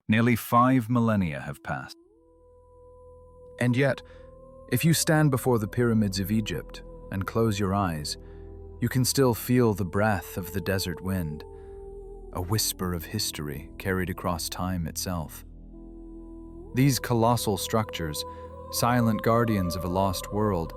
Nearly 5 millennia have passed. And yet, if you stand before the pyramids of Egypt and close your eyes, you can still feel the breath of the desert wind, a whisper of history carried across time itself. These colossal structures, silent guardians of a lost world,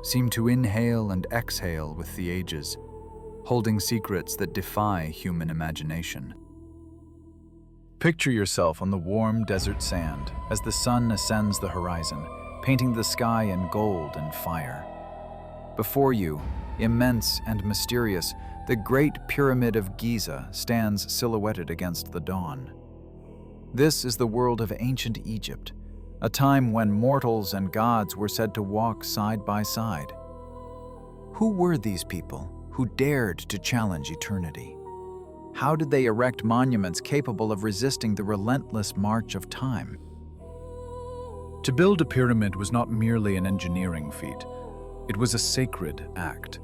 seem to inhale and exhale with the ages, holding secrets that defy human imagination. Picture yourself on the warm desert sand as the sun ascends the horizon, painting the sky in gold and fire. Before you, immense and mysterious, the Great Pyramid of Giza stands silhouetted against the dawn. This is the world of ancient Egypt, a time when mortals and gods were said to walk side by side. Who were these people who dared to challenge eternity? How did they erect monuments capable of resisting the relentless march of time? To build a pyramid was not merely an engineering feat, it was a sacred act.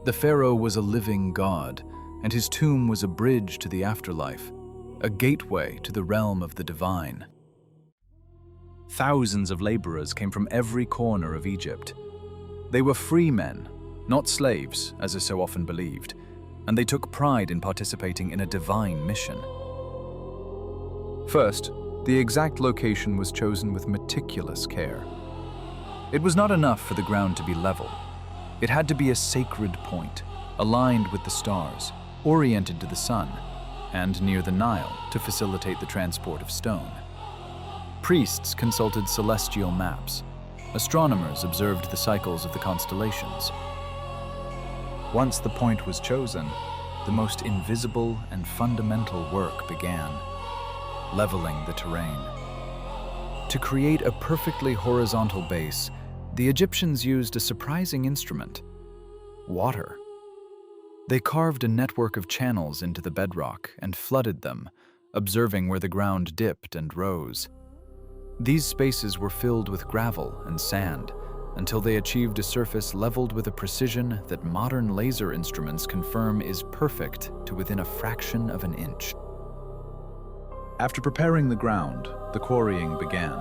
The pharaoh was a living god, and his tomb was a bridge to the afterlife, a gateway to the realm of the divine. Thousands of laborers came from every corner of Egypt. They were free men, not slaves, as is so often believed, and they took pride in participating in a divine mission. First, the exact location was chosen with meticulous care. It was not enough for the ground to be level. It had to be a sacred point, aligned with the stars, oriented to the sun, and near the Nile to facilitate the transport of stone. Priests consulted celestial maps. Astronomers observed the cycles of the constellations. Once the point was chosen, the most invisible and fundamental work began, leveling the terrain. To create a perfectly horizontal base, the Egyptians used a surprising instrument: water. They carved a network of channels into the bedrock and flooded them, observing where the ground dipped and rose. These spaces were filled with gravel and sand, until they achieved a surface leveled with a precision that modern laser instruments confirm is perfect to within a fraction of an inch. After preparing the ground, the quarrying began.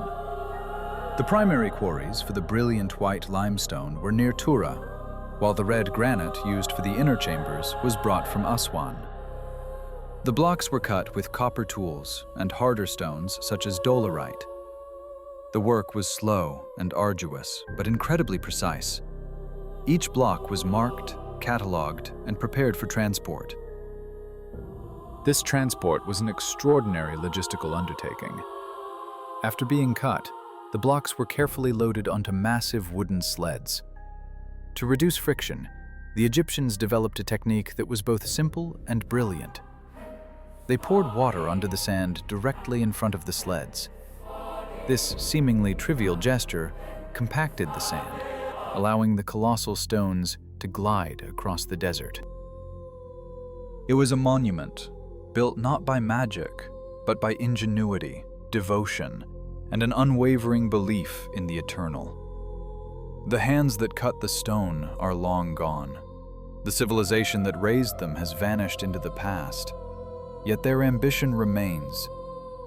The primary quarries for the brilliant white limestone were near Tura, while the red granite used for the inner chambers was brought from Aswan. The blocks were cut with copper tools and harder stones such as dolerite. The work was slow and arduous, but incredibly precise. Each block was marked, catalogued, and prepared for transport. This transport was an extraordinary logistical undertaking. After being cut, the blocks were carefully loaded onto massive wooden sleds. To reduce friction, the Egyptians developed a technique that was both simple and brilliant. They poured water onto the sand directly in front of the sleds. This seemingly trivial gesture compacted the sand, allowing the colossal stones to glide across the desert. It was a monument, built not by magic, but by ingenuity, devotion, and an unwavering belief in the eternal. The hands that cut the stone are long gone. The civilization that raised them has vanished into the past. Yet their ambition remains,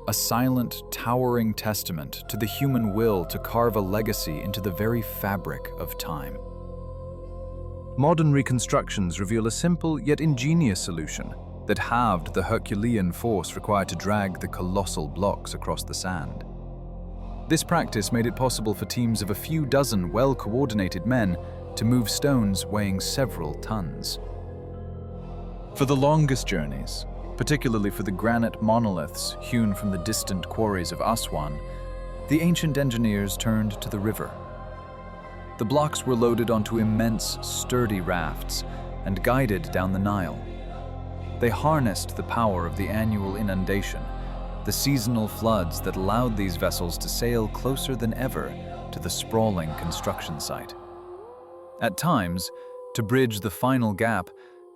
a silent, towering testament to the human will to carve a legacy into the very fabric of time. Modern reconstructions reveal a simple yet ingenious solution that halved the Herculean force required to drag the colossal blocks across the sand. This practice made it possible for teams of a few dozen well-coordinated men to move stones weighing several tons. For the longest journeys, particularly for the granite monoliths hewn from the distant quarries of Aswan, the ancient engineers turned to the river. The blocks were loaded onto immense, sturdy rafts and guided down the Nile. They harnessed the power of the annual inundation, the seasonal floods that allowed these vessels to sail closer than ever to the sprawling construction site. At times, to bridge the final gap,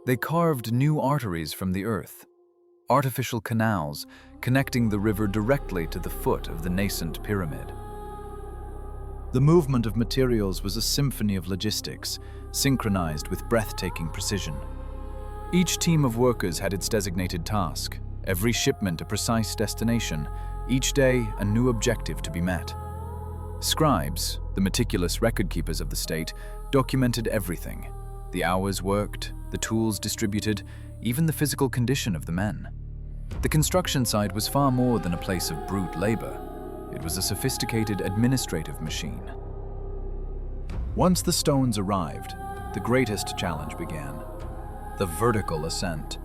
they carved new arteries from the earth, artificial canals connecting the river directly to the foot of the nascent pyramid. The movement of materials was a symphony of logistics, synchronized with breathtaking precision. Each team of workers had its designated task, every shipment a precise destination, each day a new objective to be met. Scribes, the meticulous record-keepers of the state, documented everything: the hours worked, the tools distributed, even the physical condition of the men. The construction site was far more than a place of brute labor. It was a sophisticated administrative machine. Once the stones arrived, the greatest challenge began: the vertical ascent.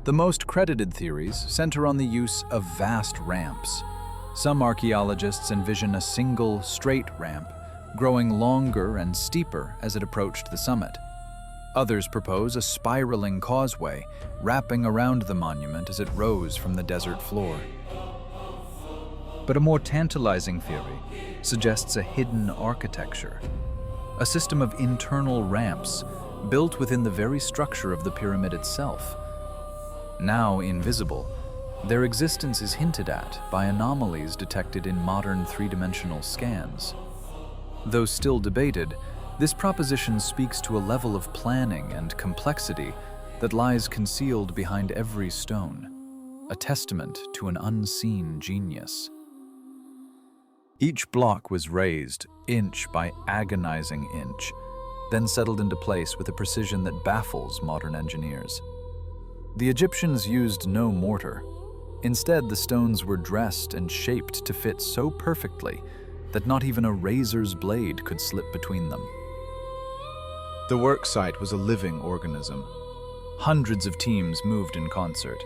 The most credited theories center on the use of vast ramps. Some archaeologists envision a single, straight ramp, growing longer and steeper as it approached the summit. Others propose a spiraling causeway, wrapping around the monument as it rose from the desert floor. But a more tantalizing theory suggests a hidden architecture, a system of internal ramps built within the very structure of the pyramid itself. Now invisible, their existence is hinted at by anomalies detected in modern three-dimensional scans. Though still debated, this proposition speaks to a level of planning and complexity that lies concealed behind every stone, a testament to an unseen genius. Each block was raised inch by agonizing inch, then settled into place with a precision that baffles modern engineers. The Egyptians used no mortar. Instead, the stones were dressed and shaped to fit so perfectly that not even a razor's blade could slip between them. The work site was a living organism. Hundreds of teams moved in concert: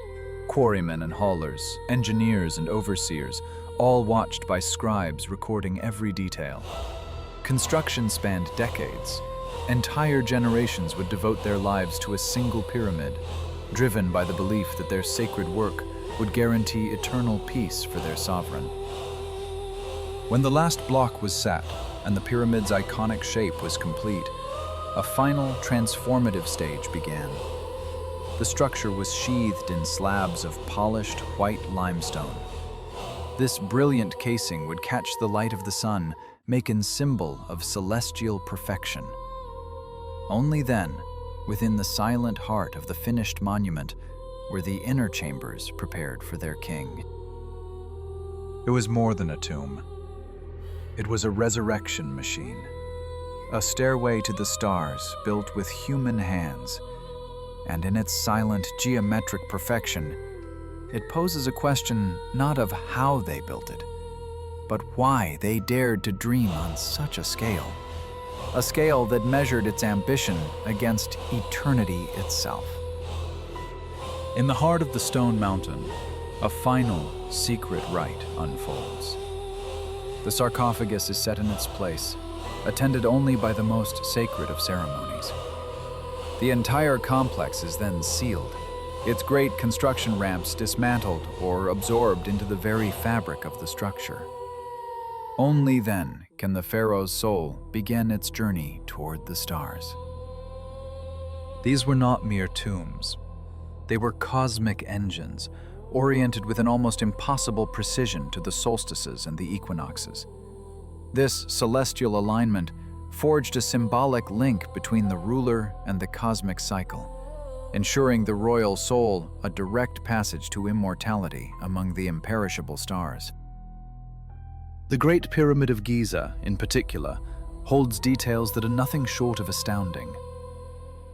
quarrymen and haulers, engineers and overseers, all watched by scribes recording every detail. Construction spanned decades. Entire generations would devote their lives to a single pyramid, driven by the belief that their sacred work would guarantee eternal peace for their sovereign. When the last block was set and the pyramid's iconic shape was complete, a final transformative stage began. The structure was sheathed in slabs of polished white limestone. This brilliant casing would catch the light of the sun, making symbol of celestial perfection. Only then, within the silent heart of the finished monument, were the inner chambers prepared for their king. It was more than a tomb. It was a resurrection machine, a stairway to the stars built with human hands, and in its silent geometric perfection, it poses a question not of how they built it, but why they dared to dream on such a scale that measured its ambition against eternity itself. In the heart of the stone mountain, a final, secret rite unfolds. The sarcophagus is set in its place, attended only by the most sacred of ceremonies. The entire complex is then sealed, its great construction ramps dismantled or absorbed into the very fabric of the structure. Only then can the pharaoh's soul begin its journey toward the stars. These were not mere tombs. They were cosmic engines, oriented with an almost impossible precision to the solstices and the equinoxes. This celestial alignment forged a symbolic link between the ruler and the cosmic cycle, ensuring the royal soul a direct passage to immortality among the imperishable stars. The Great Pyramid of Giza, in particular, holds details that are nothing short of astounding.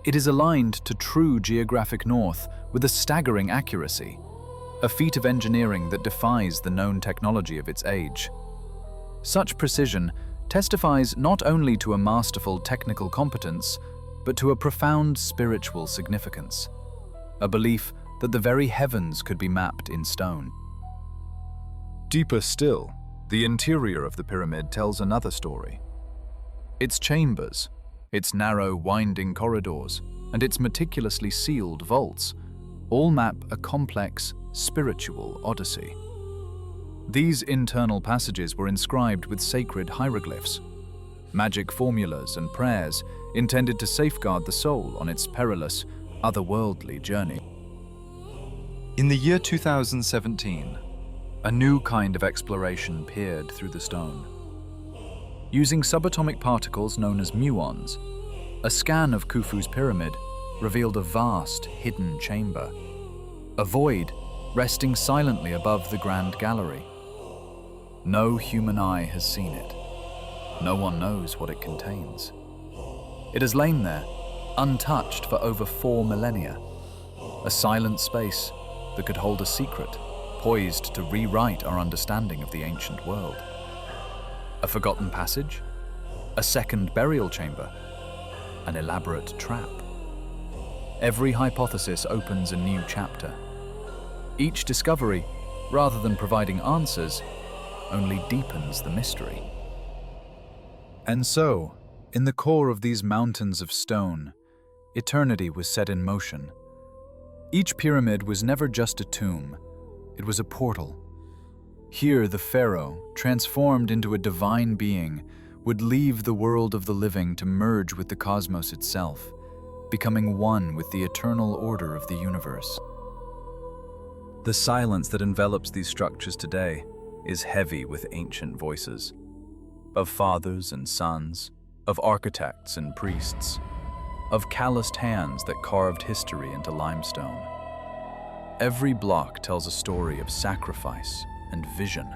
It is aligned to true geographic north with a staggering accuracy, a feat of engineering that defies the known technology of its age. Such precision testifies not only to a masterful technical competence, but to a profound spiritual significance, a belief that the very heavens could be mapped in stone. Deeper still, the interior of the pyramid tells another story. Its chambers, its narrow, winding corridors, and its meticulously sealed vaults all map a complex, spiritual odyssey. These internal passages were inscribed with sacred hieroglyphs, magic formulas and prayers intended to safeguard the soul on its perilous, otherworldly journey. In the year 2017, a new kind of exploration peered through the stone. Using subatomic particles known as muons, a scan of Khufu's pyramid revealed a vast, hidden chamber, a void resting silently above the Grand Gallery. No human eye has seen it. No one knows what it contains. It has lain there, untouched for over 4 millennia, a silent space that could hold a secret, poised to rewrite our understanding of the ancient world. A forgotten passage? A second burial chamber? An elaborate trap? Every hypothesis opens a new chapter. Each discovery, rather than providing answers, only deepens the mystery. And so, in the core of these mountains of stone, eternity was set in motion. Each pyramid was never just a tomb, it was a portal. Here the pharaoh, transformed into a divine being, would leave the world of the living to merge with the cosmos itself, becoming one with the eternal order of the universe. The silence that envelops these structures today is heavy with ancient voices, of fathers and sons, of architects and priests, of calloused hands that carved history into limestone. Every block tells a story of sacrifice and vision,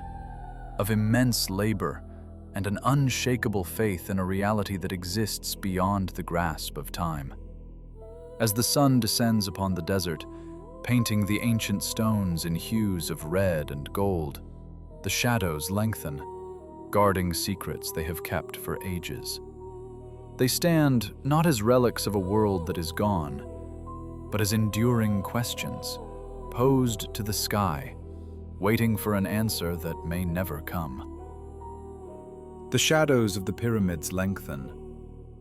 of immense labor and an unshakable faith in a reality that exists beyond the grasp of time. As the sun descends upon the desert, painting the ancient stones in hues of red and gold, the shadows lengthen, guarding secrets they have kept for ages. They stand not as relics of a world that is gone, but as enduring questions, posed to the sky, waiting for an answer that may never come. The shadows of the pyramids lengthen,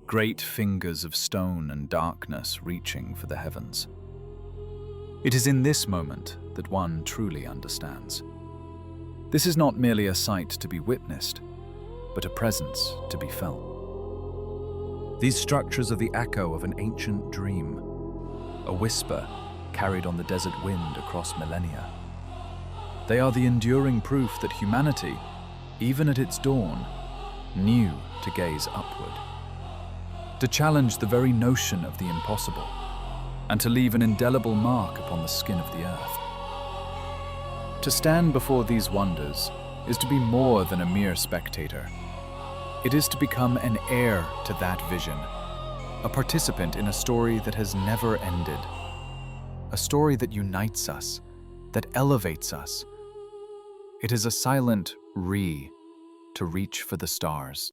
great fingers of stone and darkness reaching for the heavens. It is in this moment that one truly understands. This is not merely a sight to be witnessed, but a presence to be felt. These structures are the echo of an ancient dream, a whisper carried on the desert wind across millennia. They are the enduring proof that humanity, even at its dawn, knew to gaze upward, to challenge the very notion of the impossible, and to leave an indelible mark upon the skin of the earth. To stand before these wonders is to be more than a mere spectator. It is to become an heir to that vision, a participant in a story that has never ended, a story that unites us, that elevates us. It is a silent to reach for the stars.